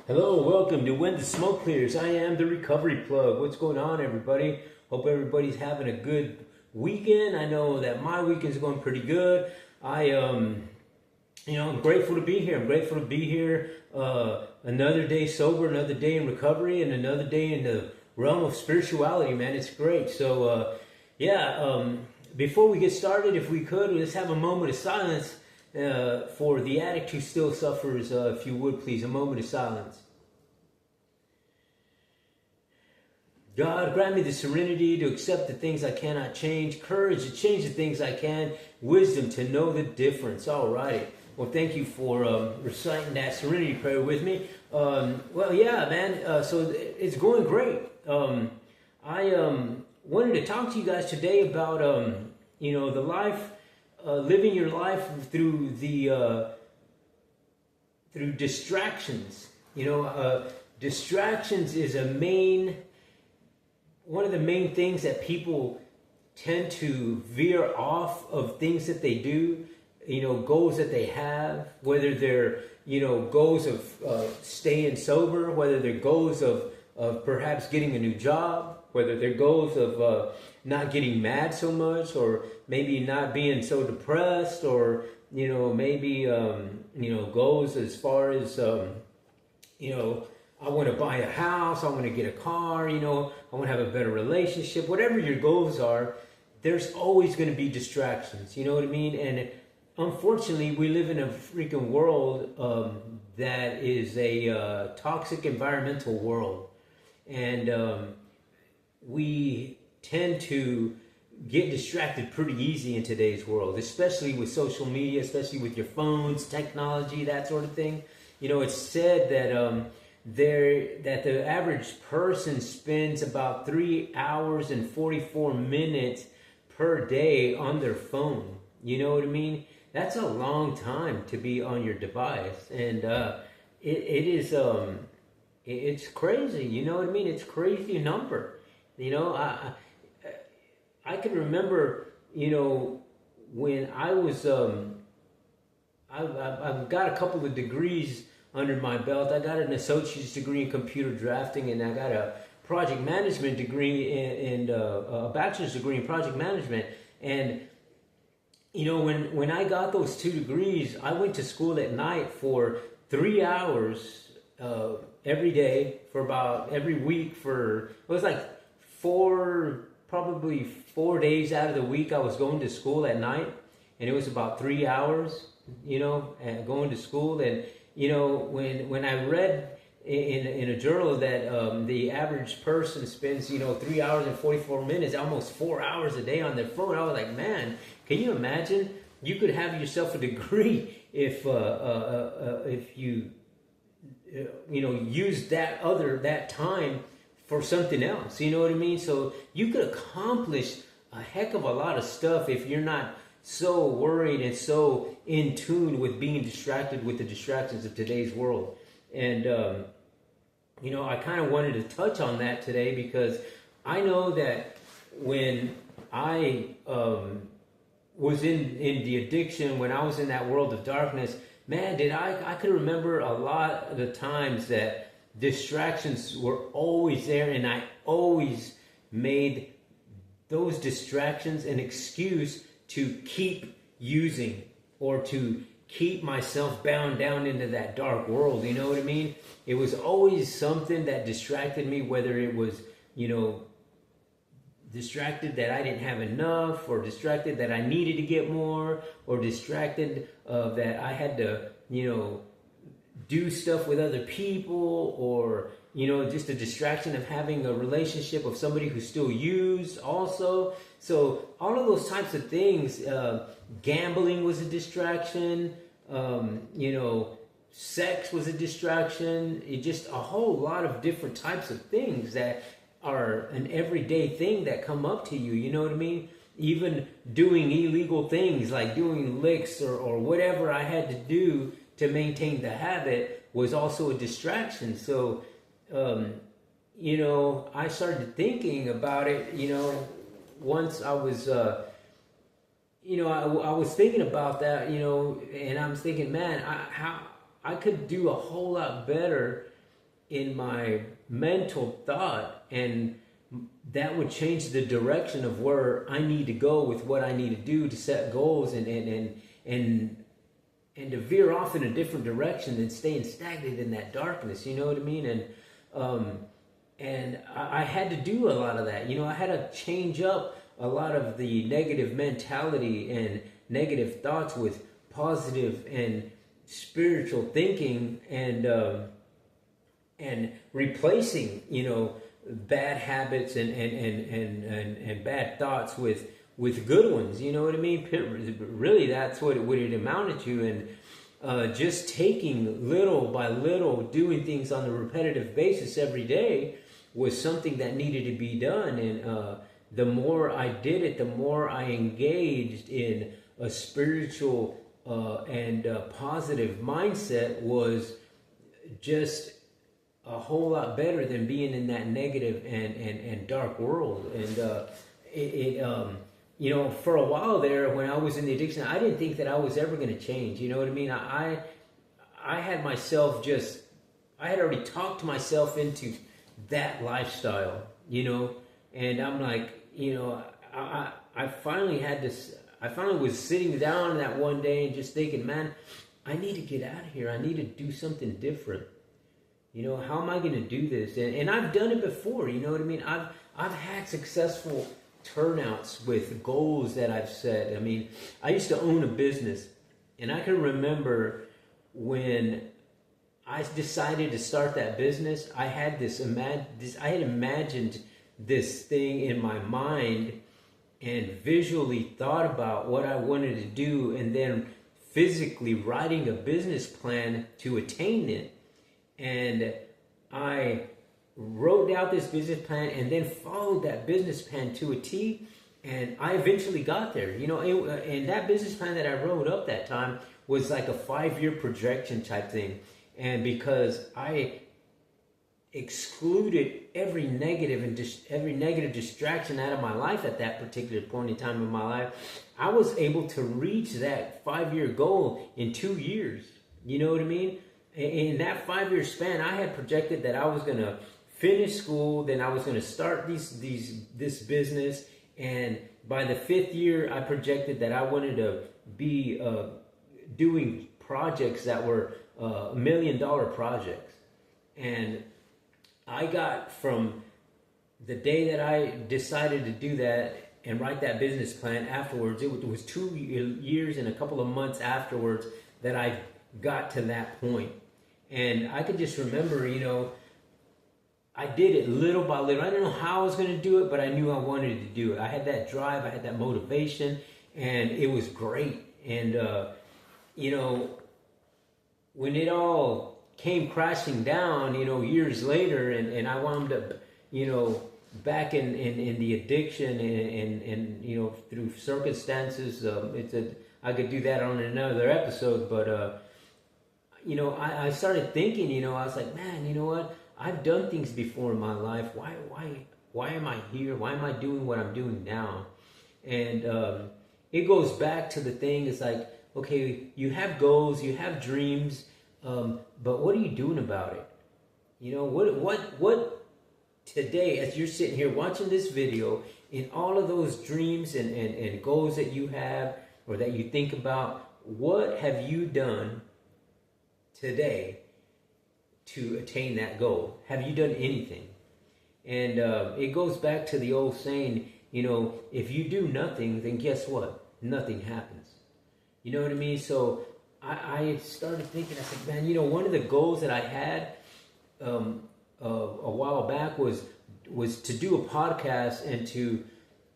Hello, welcome to When the Smoke Clears. I am the Recovery Plug. What's going on, everybody? Hope everybody's having a good weekend. I know that my weekend's going pretty good. I'm grateful to be here. I'm grateful to be here. Another day sober, another day in recovery, and another day in the realm of spirituality, man. It's great. Before we get started, if we could, let's have a moment of silence for the addict who still suffers. If you would, please, a moment of silence. God, grant me the serenity to accept the things I cannot change, courage to change the things I can, wisdom to know the difference. All righty. Well, thank you for reciting that serenity prayer with me. So it's going great. I wanted to talk to you guys today about, the life, living your life through through distractions. Distractions is one of the main things that people tend to veer off of things that they do, goals that they have, whether they're, goals of staying sober, whether they're goals of perhaps getting a new job, whether they're goals of not getting mad so much, or maybe not being so depressed, or, goals as far as, I want to buy a house, I want to get a car, I want to have a better relationship. Whatever your goals are, there's always going to be distractions, you know what I mean? And unfortunately, we live in a freaking world that is a toxic environmental world. And we tend to get distracted pretty easy in today's world, especially with social media, especially with your phones, technology, that sort of thing. It's said that that the average person spends about 3 hours and 44 minutes per day on their phone. You know what I mean? That's a long time to be on your device, and it's crazy. You know what I mean? It's a crazy number. I can remember, when I was I've got a couple of degrees under my belt. I got an associate's degree in computer drafting, and I got a project management degree and a bachelor's degree in project management. And when I got those two degrees, I went to school at night for 3 hours every day for about every week for, it was like probably 4 days out of the week I was going to school at night, and it was about 3 hours, and going to school. And when I read in a journal that the average person spends 3 hours and 44 minutes, almost 4 hours a day on their phone, I was like, man, can you imagine? You could have yourself a degree if you use that time for something else. You know what I mean? So you could accomplish a heck of a lot of stuff if you're not so worried and so in tune with being distracted with the distractions of today's world. And I kind of wanted to touch on that today, because I know that when I was in the addiction, when I was in that world of darkness, man, I could remember a lot of the times that distractions were always there, and I always made those distractions an excuse to keep using, or to keep myself bound down into that dark world. You know what I mean? It was always something that distracted me, whether it was, distracted that I didn't have enough, or distracted that I needed to get more, or distracted that I had to, do stuff with other people, or just a distraction of having a relationship with somebody who still used also. So all of those types of things, gambling was a distraction, sex was a distraction. It just a whole lot of different types of things that are an everyday thing that come up to you. You know what I mean? Even doing illegal things like doing licks or whatever I had to do to maintain the habit was also a distraction. So, I started thinking about it, once I was, I was thinking about that, and I'm thinking, man, I could do a whole lot better in my mental thought, and that would change the direction of where I need to go with what I need to do to set goals and to veer off in a different direction than staying stagnant in that darkness. You know what I mean? And I had to do a lot of that. You know, I had to change up a lot of the negative mentality and negative thoughts with positive and spiritual thinking, and replacing, you know, bad habits and bad thoughts with good ones. You know what I mean? Really, that's what it amounted to. And just taking little by little, doing things on a repetitive basis every day was something that needed to be done. And the more I did it, the more I engaged in a spiritual and positive mindset, was just a whole lot better than being in that negative and dark world. And you know, for a while there, when I was in the addiction, I didn't think that I was ever going to change. You know what I mean? I had myself I had already talked myself into that lifestyle, you know, and I'm like, you know, I finally had this. I finally was sitting down that one day and just thinking, man, I need to get out of here. I need to do something different. You know, how am I going to do this? And I've done it before. You know what I mean? I've had successful turnouts with goals that I've set. I mean, I used to own a business, and I can remember when I decided to start that business. I had I had imagined this thing in my mind and visually thought about what I wanted to do, and then physically writing a business plan to attain it. And I wrote out this business plan and then followed that business plan to a T, and I eventually got there. You know, and that business plan that I wrote up that time was like a 5-year projection type thing. And because I excluded every negative distraction out of my life at that particular point in time in my life, I was able to reach that 5-year goal in 2 years. You know what I mean? In that 5-year span, I had projected that I was going to finish school, then I was going to start this business, and by the 5th year, I projected that I wanted to be doing projects that were $1 million projects. And I got from the day that I decided to do that and write that business plan afterwards, it was 2 years and a couple of months afterwards that I got to that point. And I could just remember, you know, I did it little by little. I didn't know how I was going to do it, but I knew I wanted to do it. I had that drive, I had that motivation, and it was great. And, you know, when it all came crashing down, you know, years later, and I wound up, you know, back in the addiction and you know, through circumstances, I could do that on another episode, but, you know, I started thinking, you know, I was like, man, you know what? I've done things before in my life. Why am I here? Why am I doing what I'm doing now? And it goes back to the thing. It's like, okay, you have goals, you have dreams, but what are you doing about it? You know, what today, as you're sitting here watching this video, in all of those dreams and goals that you have or that you think about, what have you done today to attain that goal? Have you done anything? And it goes back to the old saying, you know, if you do nothing, then guess what? Nothing happens. You know what I mean? So I started thinking, I said, man, you know, one of the goals that I had a while back was to do a podcast, and to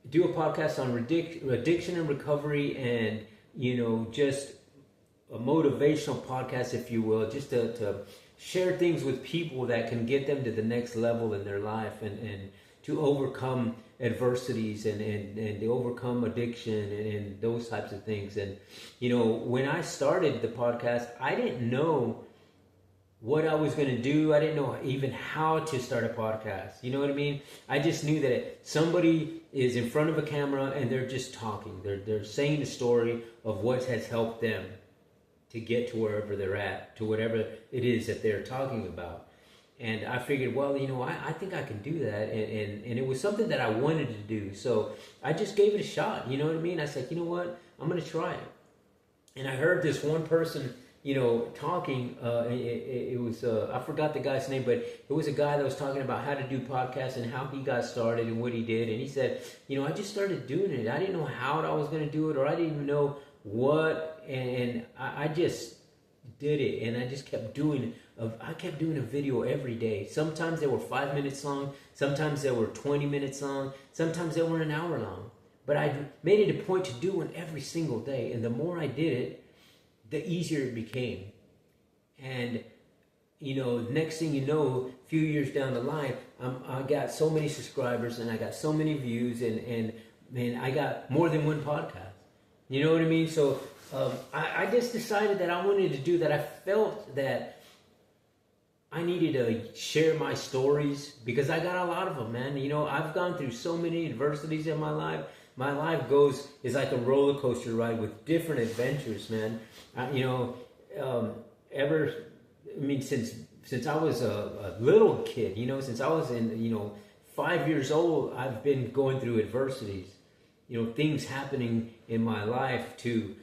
do a podcast on addiction and recovery, and, you know, just a motivational podcast, if you will, just to share things with people that can get them to the next level in their life, and to overcome adversities and to overcome addiction and those types of things. And, you know, when I started the podcast, I didn't know what I was going to do. I didn't know even how to start a podcast. You know what I mean? I just knew that somebody is in front of a camera and they're just talking. They're saying the story of what has helped them to get to wherever they're at, to whatever it is that they're talking about. And I figured, well, I think I can do that. And it was something that I wanted to do. So I just gave it a shot. You know what I mean? I said, you know what? I'm going to try it. And I heard this one person, talking. It was, I forgot the guy's name, but it was a guy that was talking about how to do podcasts and how he got started and what he did. And he said, I just started doing it. I didn't know how I was going to do it, or I didn't even know what. And I just did it, and I just kept doing it. I kept doing a video every day. Sometimes they were 5 minutes long. Sometimes they were 20 minutes long. Sometimes they were an hour long. But I made it a point to do one every single day. And the more I did it, the easier it became. And, next thing you know, a few years down the line, I got so many subscribers and I got so many views and I got more than one podcast. You know what I mean? So I just decided that I wanted to do that. I felt that I needed to share my stories because I got a lot of them, man. I've gone through so many adversities in my life. My life is like a roller coaster ride with different adventures, man. Since I was a little kid, since I was in, 5 years old, I've been going through adversities. Things happening in my life to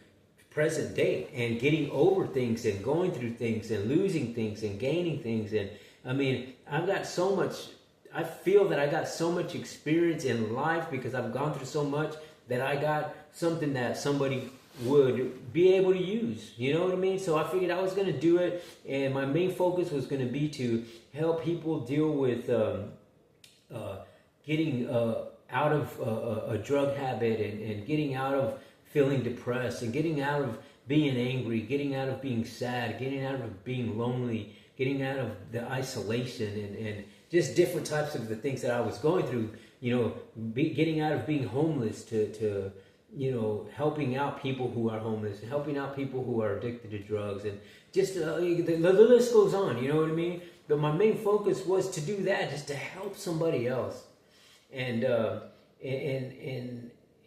present day and getting over things and going through things and losing things and gaining things. And I feel that I got so much experience in life because I've gone through so much that I got something that somebody would be able to use. You know what I mean? So I figured I was going to do it, and my main focus was going to be to help people deal with getting out of a drug habit and getting out of feeling depressed and getting out of being angry, getting out of being sad, getting out of being lonely, getting out of the isolation and just different types of the things that I was going through, getting out of being homeless to helping out people who are homeless, helping out people who are addicted to drugs, and just the list goes on, you know what I mean? But my main focus was to do that, just to help somebody else. And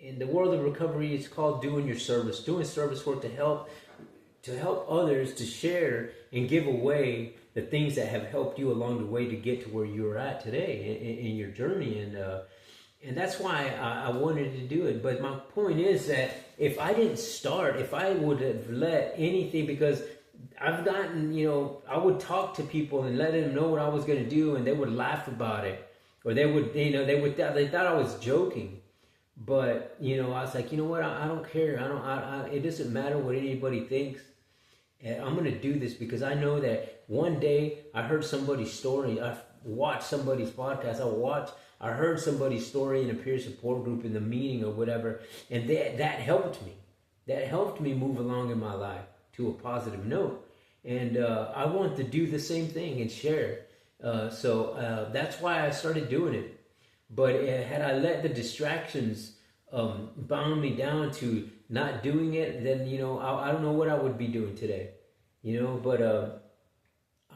in the world of recovery, it's called doing service work to help others, to share and give away the things that have helped you along the way to get to where you're at today in your journey. And that's why I wanted to do it. But my point is that if I didn't start, if I would have let anything, because I've gotten, I would talk to people and let them know what I was going to do, and they would laugh about it, or they thought I was joking. But, I was like, you know what? I don't care. It doesn't matter what anybody thinks. And I'm going to do this because I know that one day I heard somebody's story. I watched somebody's podcast. I heard somebody's story in a peer support group in the meeting or whatever. And that helped me. That helped me move along in my life to a positive note. And I want to do the same thing and share. So that's why I started doing it. But had I let the distractions bound me down to not doing it, then, I don't know what I would be doing today, but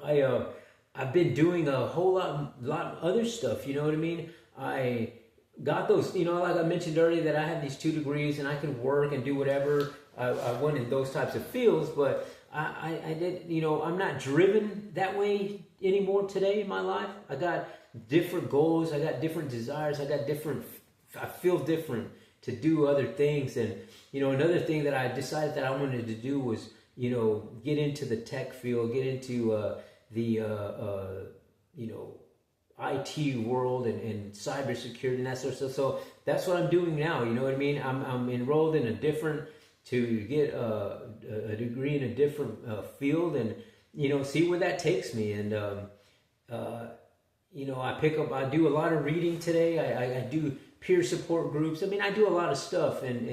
I've been doing a whole lot of other stuff, you know what I mean? I got those, like I mentioned earlier, that I had these 2 degrees and I could work and do whatever I want in those types of fields, but I did, I'm not driven that way anymore today in my life. I got different goals, I got different desires, I feel different to do other things. And another thing that I decided that I wanted to do was get into the tech field, get into the IT world and cybersecurity and that sort of stuff. So that's what I'm doing now, you know what I mean? I'm enrolled in to get a degree in a different field, and see where that takes me. And I do a lot of reading today. I do peer support groups. I mean, I do a lot of stuff and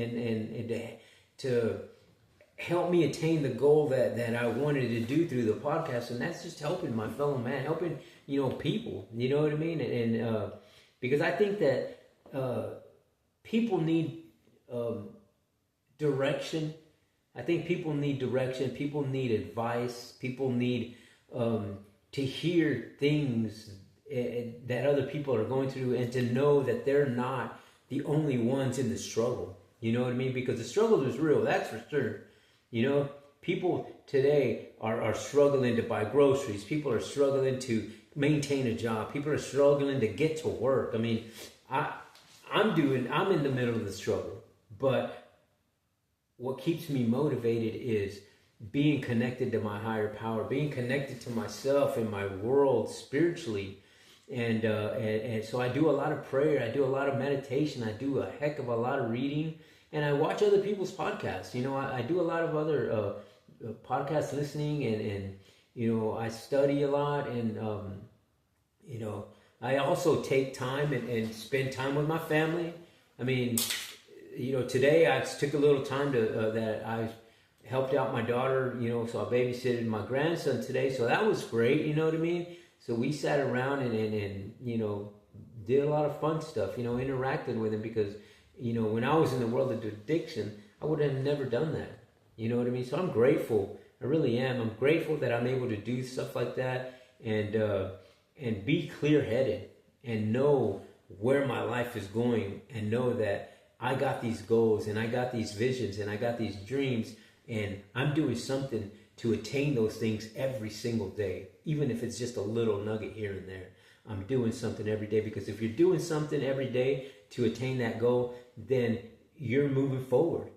to help me attain the goal that I wanted to do through the podcast. And that's just helping my fellow man, helping, people, you know what I mean? And because I think that people need direction. I think people need direction. People need advice. People need to hear things that other people are going through, and to know that they're not the only ones in the struggle. You know what I mean? Because the struggle is real, that's for sure. People today are struggling to buy groceries. People are struggling to maintain a job. People are struggling to get to work. I mean, I'm in the middle of the struggle, but what keeps me motivated is being connected to my higher power, being connected to myself and my world spiritually. And so I do a lot of prayer. I do a lot of meditation. I do a heck of a lot of reading, and I watch other people's podcasts. You know, I do a lot of other podcast listening, and you know, I study a lot, and you know, I also take time and spend time with my family. I mean, you know, today I took a little time to that I helped out my daughter, you know, so I babysitted my grandson today, so that was great, you know what I mean? So we sat around and you know, did a lot of fun stuff, you know, interacted with him, because, you know, when I was in the world of addiction, I would have never done that, you know what I mean? So I'm grateful, I really am. I'm grateful that I'm able to do stuff like that, and be clear-headed and know where my life is going, and know that I got these goals and I got these visions and I got these dreams, and I'm doing something to attain those things every single day, even if it's just a little nugget here and there. I'm doing something every day, because if you're doing something every day to attain that goal, then you're moving forward.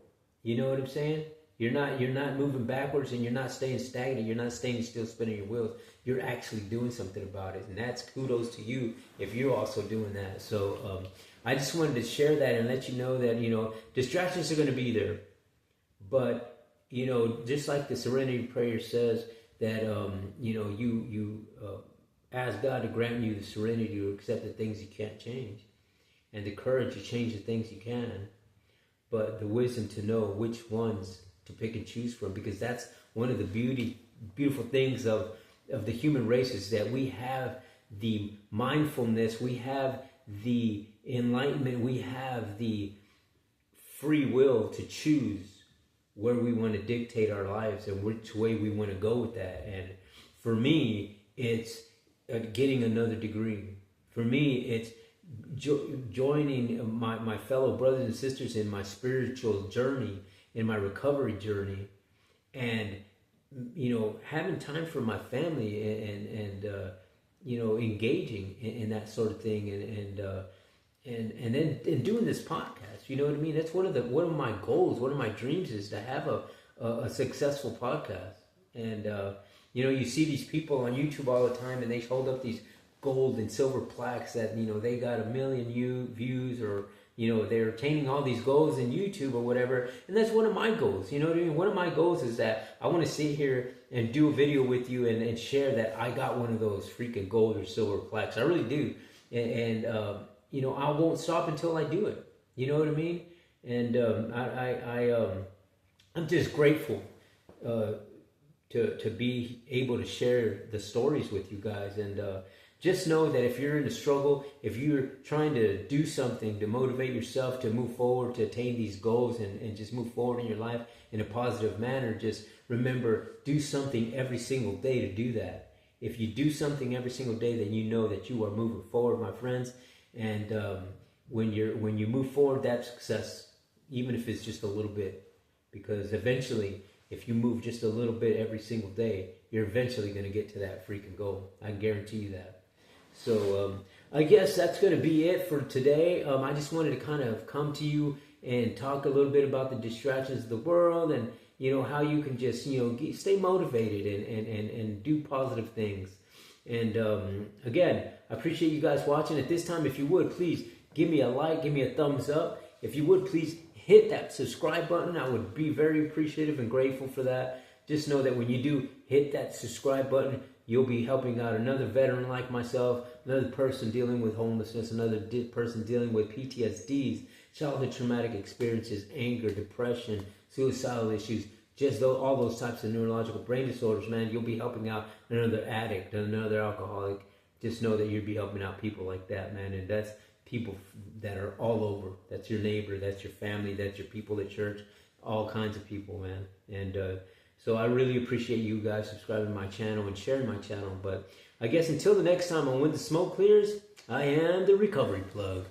You know what I'm saying? You're not moving backwards, and you're not staying stagnant. You're not staying still, spinning your wheels. You're actually doing something about it, and that's kudos to you if you're also doing that. So I just wanted to share that and let you know that, you know, distractions are going to be there, but you know, just like the Serenity Prayer says that you know, you ask God to grant you the serenity to accept the things you can't change, and the courage to change the things you can, but the wisdom to know which ones to pick and choose from, because that's one of the beautiful things of the human race, is that we have the mindfulness, we have the enlightenment, we have the free will to choose where we want to dictate our lives and which way we want to go with that. And for me, it's getting another degree. For me, it's joining my fellow brothers and sisters in my spiritual journey, in my recovery journey, and you know, having time for my family, and you know, engaging in that sort of thing, and then doing this podcast. You know what I mean? That's one of my goals, one of my dreams, is to have a successful podcast. And you know, you see these people on YouTube all the time, and they hold up these gold and silver plaques that, you know, they got 1 million views, or, you know, they're attaining all these goals in YouTube or whatever. And that's one of my goals. You know what I mean? One of my goals is that I want to sit here and do a video with you and share that I got one of those freaking gold or silver plaques. I really do. And you know, I won't stop until I do it. You know what I mean? And I'm just grateful to be able to share the stories with you guys. And just know that if you're in a struggle, if you're trying to do something to motivate yourself to move forward, to attain these goals, and just move forward in your life in a positive manner, just remember, do something every single day to do that. If you do something every single day, then you know that you are moving forward, my friends. And when you move forward, that's success, even if it's just a little bit. Because eventually, if you move just a little bit every single day, you're eventually going to get to that freaking goal. I guarantee you that. So I guess that's going to be it for today. I just wanted to kind of come to you and talk a little bit about the distractions of the world, and, you know, how you can just, you know, stay motivated and do positive things. And again, I appreciate you guys watching. At this time, if you would, please give me a like, give me a thumbs up. If you would, please hit that subscribe button. I would be very appreciative and grateful for that. Just know that when you do hit that subscribe button, you'll be helping out another veteran like myself, another person dealing with homelessness, another person dealing with PTSDs, childhood traumatic experiences, anger, depression, suicidal issues, just all those types of neurological brain disorders, man. You'll be helping out another addict, another alcoholic. Just know that you'll be helping out people like that, man. And that's people that are all over. That's your neighbor, that's your family, that's your people at church, all kinds of people, man. And so I really appreciate you guys subscribing to my channel and sharing my channel. But I guess until the next time on When the Smoke Clears, I am the Recovery Plug.